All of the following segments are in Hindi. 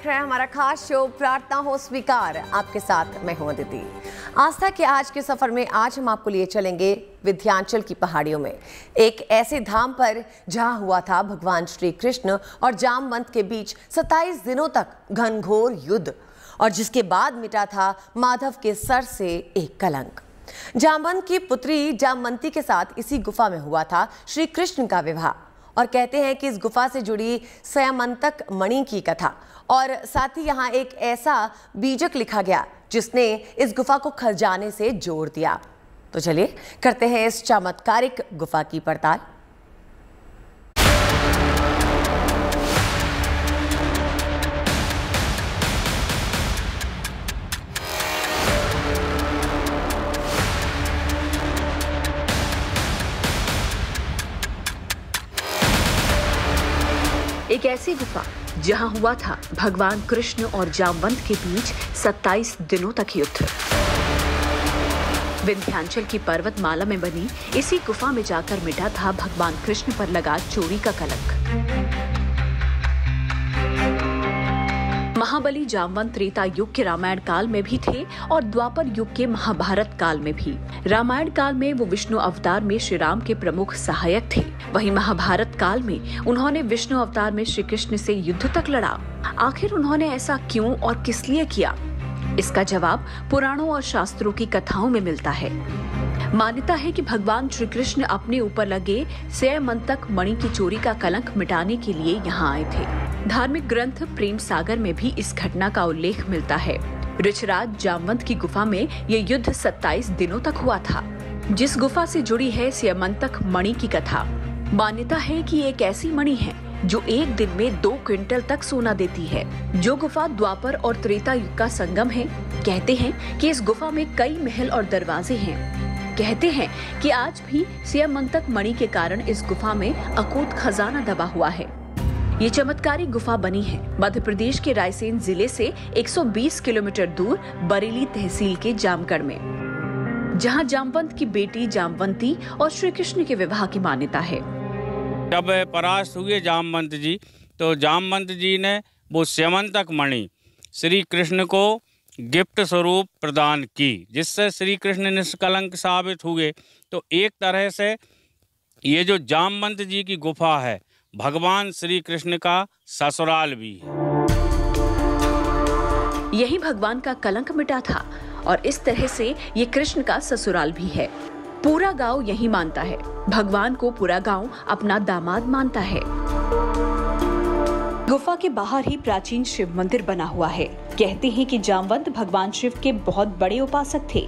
देख रहे हैं हमारा खास शो प्रार्थना हो स्वीकार। आपके साथ मैं हूं अदिति। आस्था के आज के सफर में आज हम आपको लिए चलेंगे विंध्याचल की पहाड़ियों में, एक ऐसे धाम पर जहां हुआ था भगवान श्री कृष्ण और जामवंत के बीच 27 दिनों तक घनघोर युद्ध, और जिसके बाद मिटा था माधव के सर से एक कलंक। जामवंत की पुत्री जामवंती के साथ इसी गुफा में हुआ था श्री कृष्ण का विवाह, और कहते हैं कि इस गुफा से जुड़ी स्यमंतक मणि की कथा, और साथ ही यहाँ एक ऐसा बीजक लिखा गया जिसने इस गुफा को खजाने से जोड़ दिया। तो चलिए करते हैं इस चमत्कारिक गुफा की पड़ताल। एक ऐसी गुफा जहां हुआ था भगवान कृष्ण और जामवंत के बीच 27 दिनों तक युद्ध। विंध्याचल की पर्वतमाला में बनी इसी गुफा में जाकर मिटा था भगवान कृष्ण पर लगा चोरी का कलंक। महाबली जामवंत त्रेता युग के रामायण काल में भी थे और द्वापर युग के महाभारत काल में भी। रामायण काल में वो विष्णु अवतार में श्री राम के प्रमुख सहायक थे, वहीं महाभारत काल में उन्होंने विष्णु अवतार में श्री कृष्ण से युद्ध तक लड़ा। आखिर उन्होंने ऐसा क्यों और किस लिए किया, इसका जवाब पुराणों और शास्त्रों की कथाओं में मिलता है। मान्यता है कि भगवान श्री कृष्ण अपने ऊपर लगे स्यमंतक मणि की चोरी का कलंक मिटाने के लिए यहाँ आए थे। धार्मिक ग्रंथ प्रेम सागर में भी इस घटना का उल्लेख मिलता है। ऋषराज जामवंत की गुफा में ये युद्ध 27 दिनों तक हुआ था, जिस गुफा से जुड़ी है स्यमंतक मणि की कथा। मान्यता है कि एक ऐसी मणि है जो एक दिन में 2 क्विंटल तक सोना देती है। जो गुफा द्वापर और त्रेता युग का संगम है। कहते हैं कि इस गुफा में कई महल और दरवाजे हैं। कहते हैं कि आज भी स्यमंतक मणि के कारण इस गुफा में अकूत खजाना दबा हुआ है। ये चमत्कारी गुफा बनी है मध्य प्रदेश के रायसेन जिले से 120 किलोमीटर दूर बरेली तहसील के जामगढ़ में, जहां जामवंत की बेटी जामवंती और श्री कृष्ण के विवाह की मान्यता है। जब परास्त हुए जामवंत जी, तो जामवंत जी ने वो स्यमंतक मणि श्री कृष्ण को गिफ्ट स्वरूप प्रदान की, जिससे श्री कृष्ण निष्कलंक साबित हुए। तो एक तरह से ये जो जामवंत जी की गुफा है, भगवान श्री कृष्ण का ससुराल भी है। यही भगवान का कलंक मिटा था, और इस तरह से ये कृष्ण का ससुराल भी है। पूरा गांव यही मानता है। भगवान को पूरा गांव अपना दामाद मानता है। गुफा के बाहर ही प्राचीन शिव मंदिर बना हुआ है। कहते हैं कि जामवंत भगवान शिव के बहुत बड़े उपासक थे।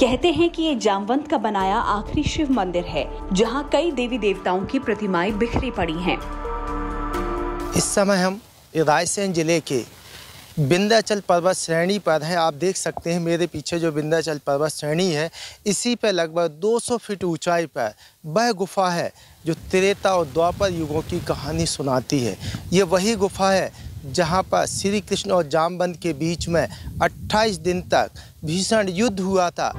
कहते हैं कि ये जामवंत का बनाया आखिरी शिव मंदिर है, जहां कई देवी देवताओं की प्रतिमाएं बिखरी पड़ी हैं। इस समय हम रायसेन जिले के विंध्याचल पर्वत श्रेणी पर हैं। आप देख सकते हैं मेरे पीछे जो विंध्याचल पर्वत श्रेणी है, इसी पर लगभग 200 फीट ऊंचाई पर वह गुफा है जो त्रेता और द्वापर युगों की कहानी सुनाती है। ये वही गुफा है जहां पर श्री कृष्ण और जामवंत के बीच में 28 दिन तक भीषण युद्ध हुआ था।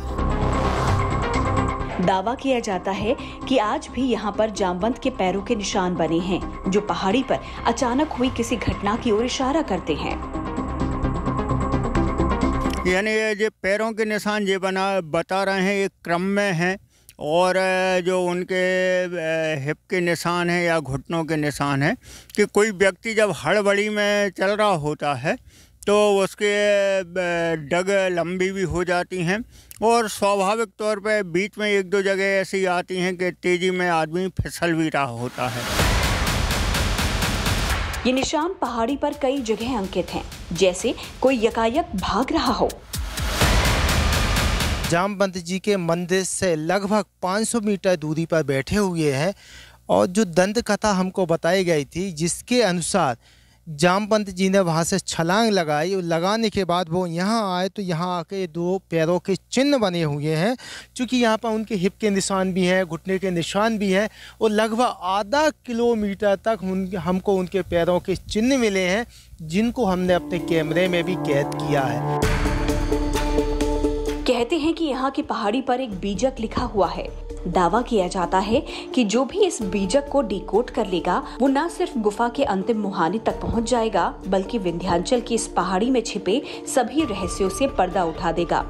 दावा किया जाता है कि आज भी यहाँ पर जामवंत के पैरों के निशान बने हैं, जो पहाड़ी पर अचानक हुई किसी घटना की ओर इशारा करते हैं। यानी ये पैरों के निशान ये बता रहे हैं, एक क्रम में हैं, और जो उनके हिप के निशान हैं या घुटनों के निशान हैं कि कोई व्यक्ति जब हड़बड़ी में चल रहा होता है तो उसके डग लंबी भी हो जाती हैं, और स्वाभाविक तौर पे बीच में 1-2 जगह ऐसी आती हैं कि तेजी में आदमी फिसल भी रहा होता है। ये निशान पहाड़ी पर कई जगह अंकित हैं, जैसे कोई यकायक भाग रहा हो। जामवंत जी के मंदिर से लगभग 500 मीटर दूरी पर बैठे हुए हैं, और जो दंत कथा हमको बताई गई थी, जिसके अनुसार जामवंत जी ने वहाँ से छलांग लगाई, और लगाने के बाद वो यहाँ आए तो यहाँ आके 2 पैरों के चिन्ह बने हुए हैं। चूँकि यहाँ पर उनके हिप के निशान भी हैं, घुटने के निशान भी हैं, और लगभग आधा किलोमीटर तक हमको उनके पैरों के चिन्ह मिले हैं, जिनको हमने अपने कैमरे में भी कैद किया है। कहते हैं कि यहाँ की पहाड़ी पर एक बीजक लिखा हुआ है। दावा किया जाता है कि जो भी इस बीजक को डिकोड कर लेगा वो न सिर्फ गुफा के अंतिम मुहाने तक पहुँच जाएगा, बल्कि विंध्याचल की इस पहाड़ी में छिपे सभी रहस्यों से पर्दा उठा देगा।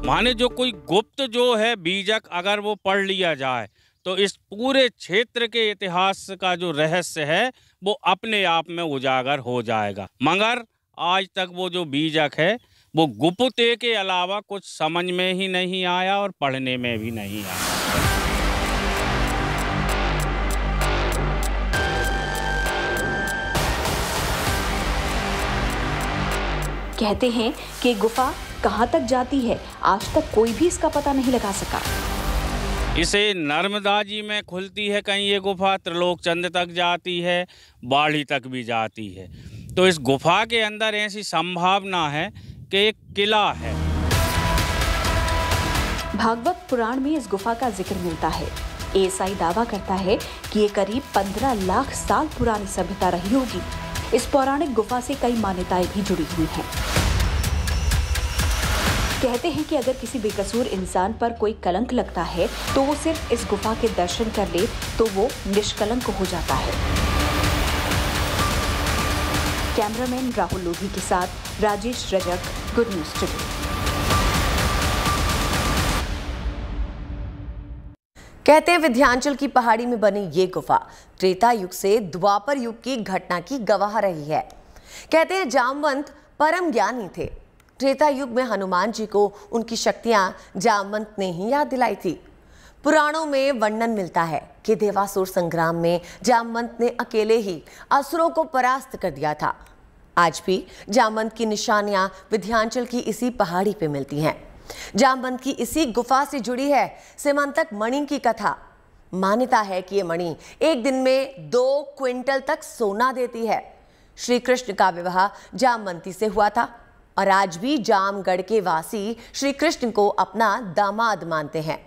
माने जो कोई गुप्त जो है बीजक अगर वो पढ़ लिया जाए तो इस पूरे क्षेत्र के इतिहास का जो रहस्य है वो अपने आप में उजागर हो जाएगा। मगर आज तक वो जो बीजक है वो गुप्ते के अलावा कुछ समझ में ही नहीं आया और पढ़ने में भी नहीं आया। कहते हैं कि गुफा कहाँ तक जाती है, आज तक कोई भी इसका पता नहीं लगा सका। इसे नर्मदा जी में खुलती है कहीं ये गुफा, त्रिलोकचंद तक जाती है, बाढ़ी तक भी जाती है। तो इस गुफा के अंदर ऐसी संभावना है कि एक किला है। भागवत पुराण में इस गुफा का जिक्र मिलता है। एएसआई दावा करता है कि ये करीब 15 लाख साल पुरानी सभ्यता रही होगी। इस पौराणिक गुफा से कई मान्यताएं भी जुड़ी हुई हैं। कहते हैं कि अगर किसी बेकसूर इंसान पर कोई कलंक लगता है तो वो सिर्फ इस गुफा के दर्शन कर ले तो वो निष्कलंक हो जाता है। कैमरामैन राहुल लोधी के साथ Rajesh Rajak, good news today. कहते हैं विंध्याचल की पहाड़ी में बनी ये गुफा त्रेता युग से द्वापर युग की घटना की गवाह रही है। कहते हैं जामवंत परम ज्ञानी थे। त्रेता युग में हनुमान जी को उनकी शक्तियां जामवंत ने ही याद दिलाई थी। पुराणों में वर्णन मिलता है कि देवासुर संग्राम में जामवंत ने अकेले ही असुरों को परास्त कर दिया था। आज भी जामवंत की निशानियां विंध्याचल की इसी पहाड़ी पे मिलती हैं। जामवंत की इसी गुफा से जुड़ी है सेमंतक मणि की कथा। मान्यता है कि ये मणि एक दिन में 2 क्विंटल तक सोना देती है। श्री कृष्ण का विवाह जामवंती से हुआ था और आज भी जामगढ़ के वासी श्री कृष्ण को अपना दामाद मानते हैं।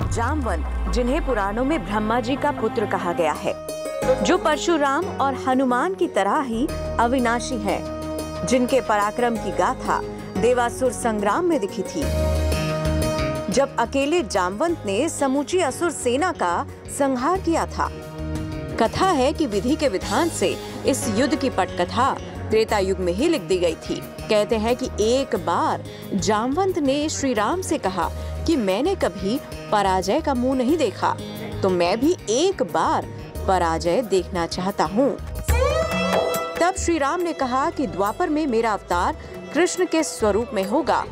जामवंत, जिन्हें पुराणों में ब्रह्मा जी का पुत्र कहा गया है, जो परशुराम और हनुमान की तरह ही अविनाशी हैं, जिनके पराक्रम की गाथा देवासुर संग्राम में दिखी थी, जब अकेले जामवंत ने समूची असुर सेना का संहार किया था। कथा है कि विधि के विधान से इस युद्ध की पटकथा त्रेता युग में ही लिख दी गई थी। कहते हैं कि एक बार जामवंत ने श्री राम से कहा कि मैंने कभी पराजय का मुंह नहीं देखा, तो मैं भी एक बार पराजय देखना चाहता हूँ। तब श्री राम ने कहा कि द्वापर में मेरा अवतार कृष्ण के स्वरूप में होगा,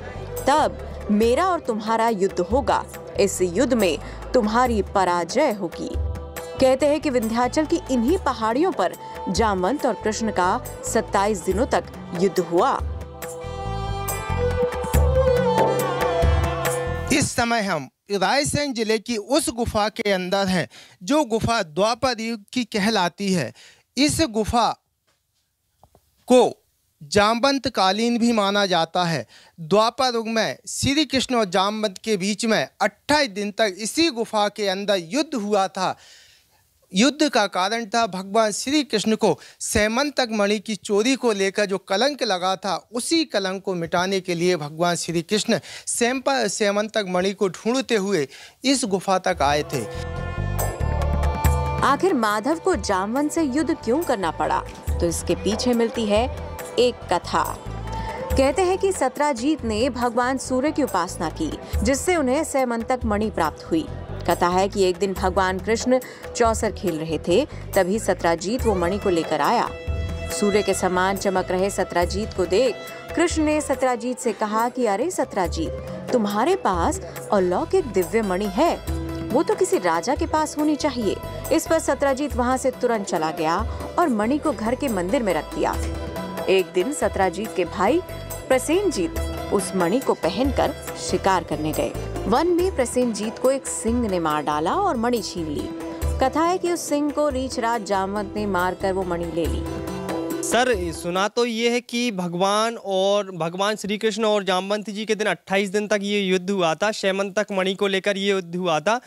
तब मेरा और तुम्हारा युद्ध होगा। इस युद्ध में तुम्हारी पराजय होगी। कहते हैं कि विंध्याचल की इन्हीं पहाड़ियों पर जामवंत और कृष्ण का 27 दिनों तक युद्ध हुआ। इस समय हम रायसेन जिले की उस गुफा के अंदर हैं, जो गुफा द्वापर युग की कहलाती है। इस गुफा को जामवंत कालीन भी माना जाता है। द्वापर युग में श्री कृष्ण और जामवंत के बीच में 28 दिन तक इसी गुफा के अंदर युद्ध हुआ था। युद्ध का कारण था भगवान श्री कृष्ण को सेमंतक मणि की चोरी को लेकर जो कलंक लगा था, उसी कलंक को मिटाने के लिए भगवान श्री कृष्ण सेमंतक मणि को ढूंढते हुए इस गुफा तक आए थे। आखिर माधव को जामवंत से युद्ध क्यों करना पड़ा, तो इसके पीछे मिलती है एक कथा। कहते हैं कि सत्राजीत ने भगवान सूर्य की उपासना की, जिससे उन्हें सेमंतक मणि प्राप्त हुई। कथा है कि एक दिन भगवान कृष्ण चौसर खेल रहे थे, तभी सत्राजीत वो मणि को लेकर आया। सूर्य के समान चमक रहे सत्राजीत को देख कृष्ण ने सत्राजीत से कहा कि अरे सत्राजीत, तुम्हारे पास अलौकिक दिव्य मणि है, वो तो किसी राजा के पास होनी चाहिए। इस पर सत्राजीत वहाँ से तुरंत चला गया और मणि को घर के मंदिर में रख दिया। एक दिन सत्राजीत के भाई प्रसेनजीत उस मणि को पहनकर शिकार करने गए। वन में प्रसेनजीत को एक सिंह ने मार डाला और मणि छीन ली। कथा है कि उस सिंह को रीछराज जामवंत ने मारकर वो मणि ले ली। सर सुना तो ये है कि भगवान श्री कृष्ण और जामवंत जी के दिन 28 दिन तक ये युद्ध हुआ था। सैमंतक मणि को लेकर ये युद्ध हुआ था।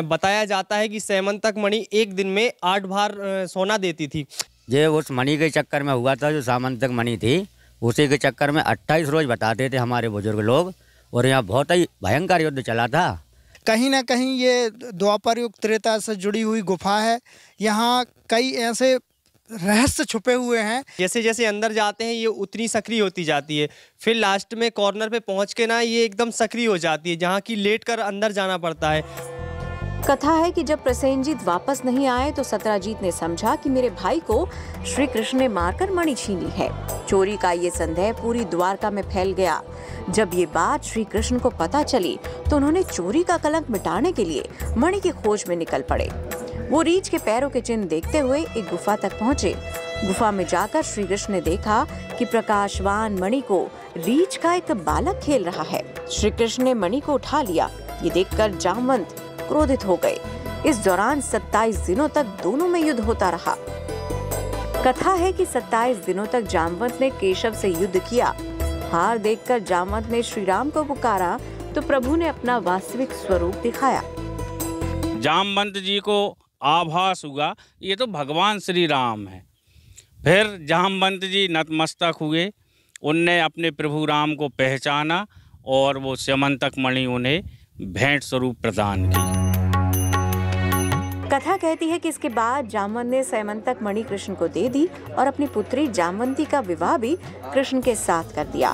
बताया जाता है कि सैमंतक मणि एक दिन में 8 बार सोना देती थी। ये उस मणि के चक्कर में हुआ था, जो सामंतक मणि थी उसी के चक्कर में 28 रोज बताते थे हमारे बुजुर्ग लोग, और यहाँ बहुत ही भयंकर युद्ध चला था। कहीं ना कहीं ये द्वापर युग त्रेता से जुड़ी हुई गुफा है। यहाँ कई ऐसे रहस्य छुपे हुए हैं। जैसे जैसे अंदर जाते हैं ये उतनी सक्रिय होती जाती है, फिर लास्ट में कॉर्नर पे पहुंच के ना ये एकदम सक्रिय हो जाती है, जहाँ की लेट कर अंदर जाना पड़ता है। कथा है कि जब प्रसेनजीत वापस नहीं आए तो सत्राजीत ने समझा कि मेरे भाई को श्री कृष्ण ने मारकर मणि छीनी है। चोरी का ये संदेह पूरी द्वारका में फैल गया। जब ये बात श्री कृष्ण को पता चली तो उन्होंने चोरी का कलंक मिटाने के लिए मणि की खोज में निकल पड़े। वो रीछ के पैरों के चिन्ह देखते हुए एक गुफा तक पहुँचे। गुफा में जाकर श्री कृष्ण ने देखा कि प्रकाशवान मणि को रीछ का एक बालक खेल रहा है। श्री कृष्ण ने मणि को उठा लिया। ये देखकर जामवंत क्रोधित हो गए। इस दौरान 27 दिनों तक दोनों में युद्ध होता रहा। कथा है कि 27 दिनों तक जामवंत ने केशव से युद्ध किया। हार देखकर जामवंत ने श्री राम को पुकारा तो प्रभु ने अपना वास्तविक स्वरूप दिखाया। जामवंत जी को आभास हुआ ये तो भगवान श्री राम है। फिर जामवंत जी नतमस्तक हुए, उनने अपने प्रभु राम को पहचाना और वो स्यमंतक मणि उन्हें भेंट स्वरूप प्रदान की। कथा कहती है कि इसके बाद जामवंत ने स्यमंतक मणि कृष्ण को दे दी और अपनी पुत्री जामवंती का विवाह भी कृष्ण के साथ कर दिया।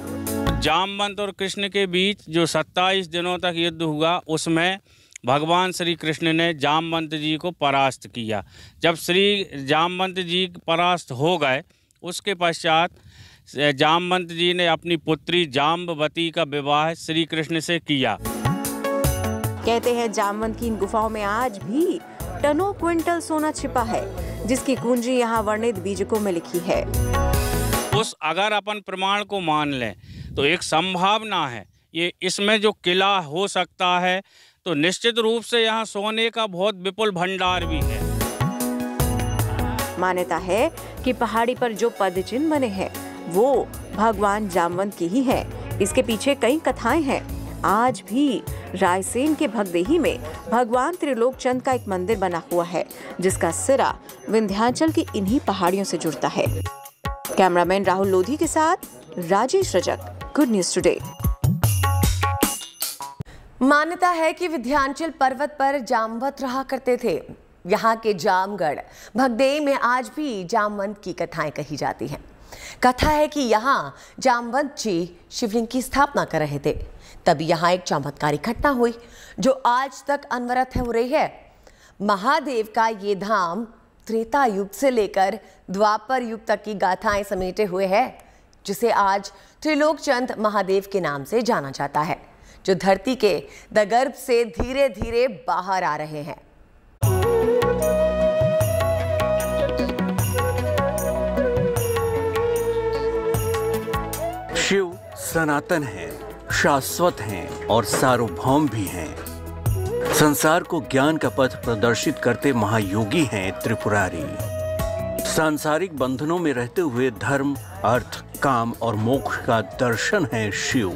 जामवंत और कृष्ण के बीच जो 27 दिनों तक युद्ध हुआ उसमें भगवान श्री कृष्ण ने जामवंत जी को परास्त किया। जब श्री जामवंत जी परास्त हो गए उसके पश्चात जामवंत जी ने अपनी पुत्री जाम्बवती का विवाह श्री कृष्ण से किया। कहते हैं जामवंत की इन गुफाओं में आज भी टनों क्विंटल सोना छिपा है, जिसकी कुंजी यहाँ वर्णित बीजकों में लिखी है। उस अगर अपन प्रमाण को मान लें तो एक संभावना है ये इसमें जो किला हो सकता है, तो निश्चित रूप से यहाँ सोने का बहुत विपुल भंडार भी है। मान्यता है कि पहाड़ी पर जो पद चिन्ह बने हैं वो भगवान जामवंत की ही है। इसके पीछे कई कथाएं हैं। आज भी रायसेन के भगदेही में भगवान त्रिलोकचंद का एक मंदिर बना हुआ है, जिसका सिरा विंध्याचल की इन्हीं पहाड़ियों से जुड़ता है। कैमरामैन राहुल लोधी के साथ Rajesh Rajak, good news today. मान्यता है कि विंध्याचल पर्वत पर जामवंत रहा करते थे। यहाँ के जामगढ़ भगदेही में आज भी जामवंत की कथाएं कही जाती हैं। कथा है कि यहाँ जामवंत जी शिवलिंग की स्थापना कर रहे थे, तभी यहाँ एक चमत्कारी घटना हुई जो आज तक अनवरत हो रही है। महादेव का ये धाम त्रेता युग से लेकर द्वापर युग तक की गाथाएं समेटे हुए है, जिसे आज त्रिलोकचंद महादेव के नाम से जाना जाता है, जो धरती के दगर्भ से धीरे धीरे बाहर आ रहे हैं। शिव सनातन है, शाश्वत हैं और सार्वभौम भी हैं। संसार को ज्ञान का पथ प्रदर्शित करते महायोगी हैं त्रिपुरारी। सांसारिक बंधनों में रहते हुए धर्म, अर्थ, काम और मोक्ष का दर्शन है शिव।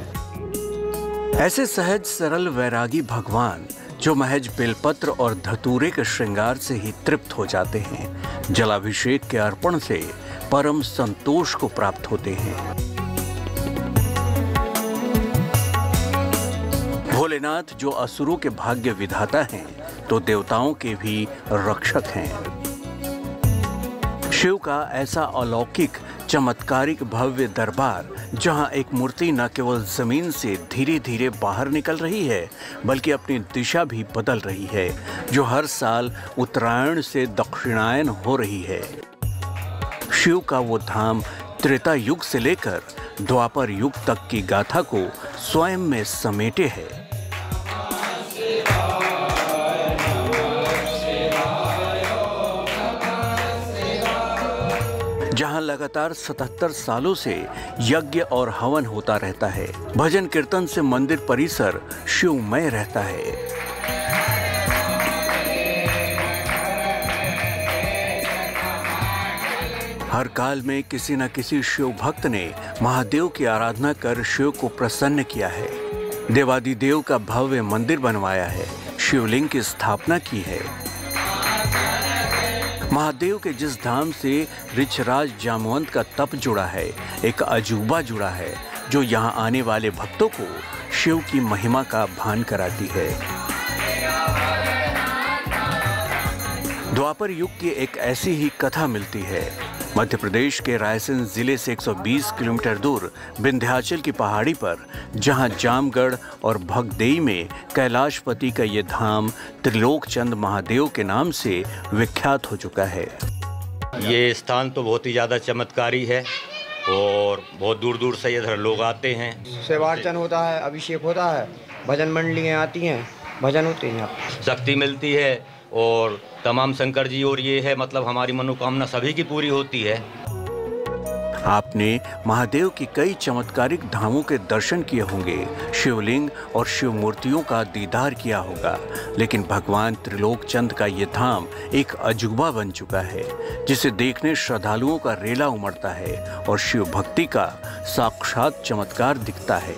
ऐसे सहज सरल वैरागी भगवान जो महज बेलपत्र और धतूरे के श्रृंगार से ही तृप्त हो जाते हैं, जलाभिषेक के अर्पण से परम संतोष को प्राप्त होते हैं। भोलेनाथ जो असुरों के भाग्य विधाता हैं, तो देवताओं के भी रक्षक हैं। शिव का ऐसा अलौकिक चमत्कारिक भव्य दरबार, जहां एक मूर्ति न केवल जमीन से धीरे धीरे बाहर निकल रही है, बल्कि अपनी दिशा भी बदल रही है, जो हर साल उत्तरायण से दक्षिणायन हो रही है। शिव का वो धाम त्रेता युग से लेकर द्वापर युग तक की गाथा को स्वयं में समेटे है। जहां लगातार 77 सालों से यज्ञ और हवन होता रहता है। भजन कीर्तन से मंदिर परिसर शिवमय रहता है। हर काल में किसी न किसी शिव भक्त ने महादेव की आराधना कर शिव को प्रसन्न किया है। देवादिदेव का भव्य मंदिर बनवाया है, शिवलिंग की स्थापना की है। महादेव के जिस धाम से ऋक्षराज जामवंत का तप जुड़ा है, एक अजूबा जुड़ा है जो यहाँ आने वाले भक्तों को शिव की महिमा का भान कराती है। द्वापर युग की एक ऐसी ही कथा मिलती है। मध्य प्रदेश के रायसेन जिले से 120 किलोमीटर दूर विंध्याचल की पहाड़ी पर, जहां जामगढ़ और भगदेई में कैलाशपति का ये धाम त्रिलोकचंद महादेव के नाम से विख्यात हो चुका है। ये स्थान तो बहुत ही ज़्यादा चमत्कारी है और बहुत दूर दूर से इधर लोग आते हैं। सेवार्चन होता है, अभिषेक होता है, भजन मंडलियाँ आती हैं, भजन होते हैं, शक्ति मिलती है और तमाम शंकर जी और ये है मतलब हमारी मनोकामना सभी की पूरी होती है। आपने महादेव की कई चमत्कारिक धामों के दर्शन किए होंगे, शिवलिंग और शिव मूर्तियों का दीदार किया होगा, लेकिन भगवान त्रिलोकचंद का ये धाम एक अजूबा बन चुका है, जिसे देखने श्रद्धालुओं का रेला उमड़ता है और शिव भक्ति का साक्षात चमत्कार दिखता है।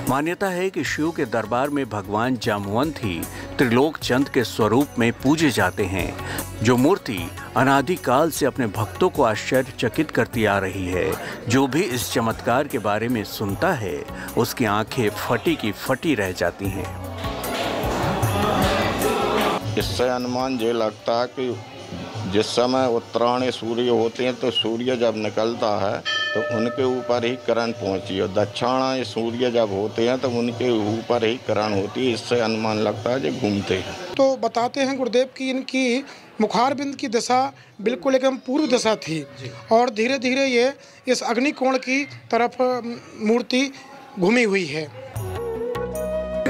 मान्यता है कि शिव के दरबार में भगवान जामवंत ही त्रिलोकचंद के स्वरूप में पूजे जाते हैं, जो मूर्ति अनादिकाल से अपने भक्तों को आश्चर्यचकित करती आ रही है। जो भी इस चमत्कार के बारे में सुनता है, उसकी आंखें फटी की फटी रह जाती हैं। इससे अनुमान ये लगता है कि जिस समय उत्तरायण सूर्य होते हैं तो सूर्य जब निकलता है तो उनके ऊपर ही किरण पहुंची, और दक्षिणायन सूर्य जब होते हैं तो उनके ऊपर ही किरण होती है। इससे अनुमान लगता है जो घूमते हैं। तो बताते हैं गुरुदेव की इनकी मुखारबिंद की दिशा बिल्कुल एकदम पूर्व दिशा थी और धीरे धीरे ये इस अग्निकोण की तरफ मूर्ति घूमी हुई है।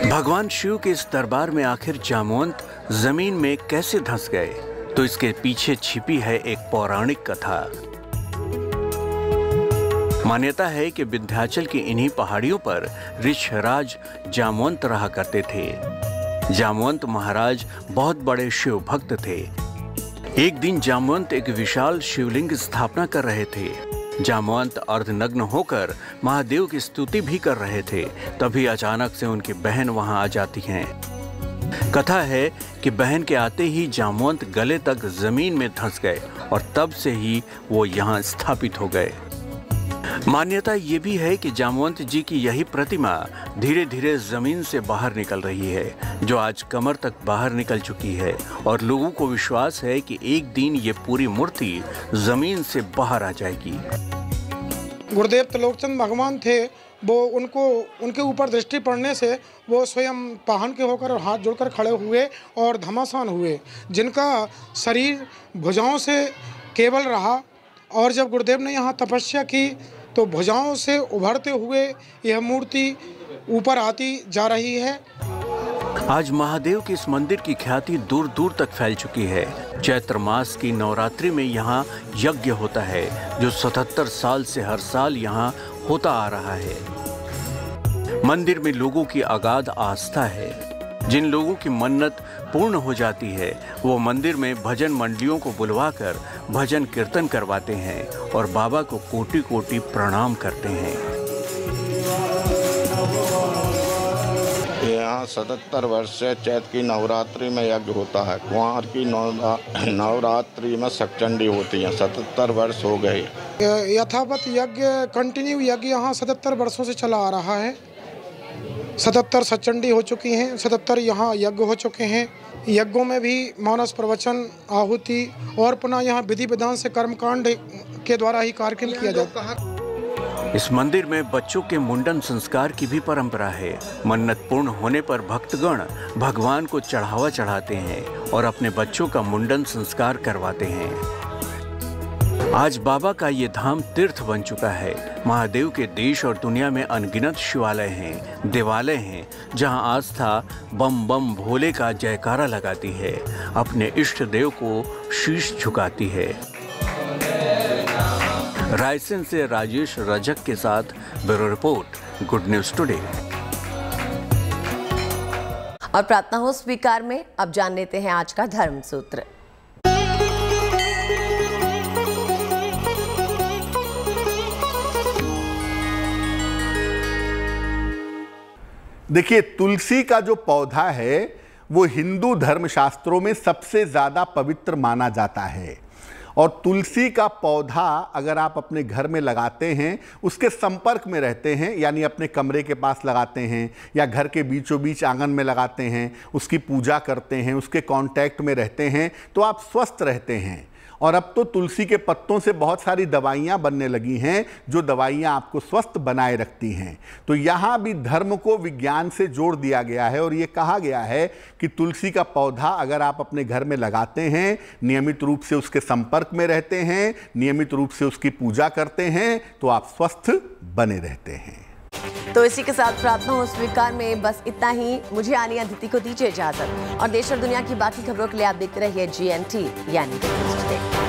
भगवान शिव के इस दरबार में आखिर जामवंत जमीन में कैसे धंस गए, तो इसके पीछे छिपी है एक पौराणिक कथा। मान्यता है कि विंध्याचल की इन्हीं पहाड़ियों पर ऋक्षराज जामवंत रहा करते थे। जामवंत महाराज बहुत बड़े शिव भक्त थे। एक दिन जामवंत एक विशाल शिवलिंग की स्थापना कर रहे थे। जामवंत अर्धनग्न होकर महादेव की स्तुति भी कर रहे थे, तभी अचानक से उनकी बहन वहां आ जाती हैं। कथा है कि बहन के आते ही जामवंत गले तक जमीन में धंस गए और तब से ही वो यहाँ स्थापित हो गए। मान्यता ये भी है कि जामवंत जी की यही प्रतिमा धीरे धीरे जमीन से बाहर निकल रही है, जो आज कमर तक बाहर निकल चुकी है, और लोगों को विश्वास है कि एक दिन ये पूरी मूर्ति जमीन से बाहर आ जाएगी। गुरुदेव त्रिलोकचंद भगवान थे, वो उनके ऊपर दृष्टि पड़ने से वो स्वयं पाहन के होकर और हाथ जोड़कर खड़े हुए और घमासान हुए, जिनका शरीर भुजाओं से केवल रहा। और जब गुरुदेव ने यहाँ तपस्या की तो भुजाओं से उभरते हुए यह मूर्ति ऊपर आती जा रही है। आज महादेव के इस मंदिर की ख्याति दूर दूर तक फैल चुकी है। चैत्र मास की नवरात्रि में यहाँ यज्ञ होता है, जो 77 साल से हर साल यहाँ होता आ रहा है। मंदिर में लोगों की अगाध आस्था है। जिन लोगों की मन्नत पूर्ण हो जाती है, वो मंदिर में भजन मंडलियों को बुलवाकर भजन कीर्तन करवाते हैं और बाबा को कोटि कोटि प्रणाम करते हैं। यहाँ 77 वर्ष से चैत्र की नवरात्रि में यज्ञ होता है। कुंवार की नवरात्रि में सचंडी होती है। 77 वर्ष हो गए। यथावत यज्ञ कंटिन्यू यज्ञ यहाँ 77 वर्षों से चला आ रहा है। 77 सचंडी हो चुकी हैं, 77 यहाँ यज्ञ हो चुके हैं। यज्ञों में भी मानस प्रवचन, आहुति और पुनः यहाँ विधि विधान से कर्मकांड के द्वारा ही कार्यक्रम किया जाता है। इस मंदिर में बच्चों के मुंडन संस्कार की भी परंपरा है। मन्नत पूर्ण होने पर भक्तगण भगवान को चढ़ावा चढ़ाते हैं और अपने बच्चों का मुंडन संस्कार करवाते हैं। आज बाबा का ये धाम तीर्थ बन चुका है। महादेव के देश और दुनिया में अनगिनत शिवालय हैं, देवालय हैं, जहां आस्था बम बम भोले का जयकारा लगाती है, अपने इष्ट देव को शीश झुकाती है। रायसेन से राजेश रजक के साथ bureau report, good news today. और प्रार्थना हो स्वीकार में अब जान लेते हैं आज का धर्म सूत्र। देखिए, तुलसी का जो पौधा है वो हिंदू धर्मशास्त्रों में सबसे ज़्यादा पवित्र माना जाता है। और तुलसी का पौधा अगर आप अपने घर में लगाते हैं, उसके संपर्क में रहते हैं, यानी अपने कमरे के पास लगाते हैं या घर के बीचों बीच आंगन में लगाते हैं, उसकी पूजा करते हैं, उसके कांटेक्ट में रहते हैं, तो आप स्वस्थ रहते हैं। और अब तो तुलसी के पत्तों से बहुत सारी दवाइयाँ बनने लगी हैं, जो दवाइयाँ आपको स्वस्थ बनाए रखती हैं। तो यहाँ भी धर्म को विज्ञान से जोड़ दिया गया है और ये कहा गया है कि तुलसी का पौधा अगर आप अपने घर में लगाते हैं, नियमित रूप से उसके संपर्क में रहते हैं, नियमित रूप से उसकी पूजा करते हैं, तो आप स्वस्थ बने रहते हैं। तो इसी के साथ प्रार्थना हो स्वीकार में बस इतना ही। मुझे आनी अदिति को दीजिए इजाजत और देश और दुनिया की बाकी खबरों के लिए आप देखते रहिए GNT यानी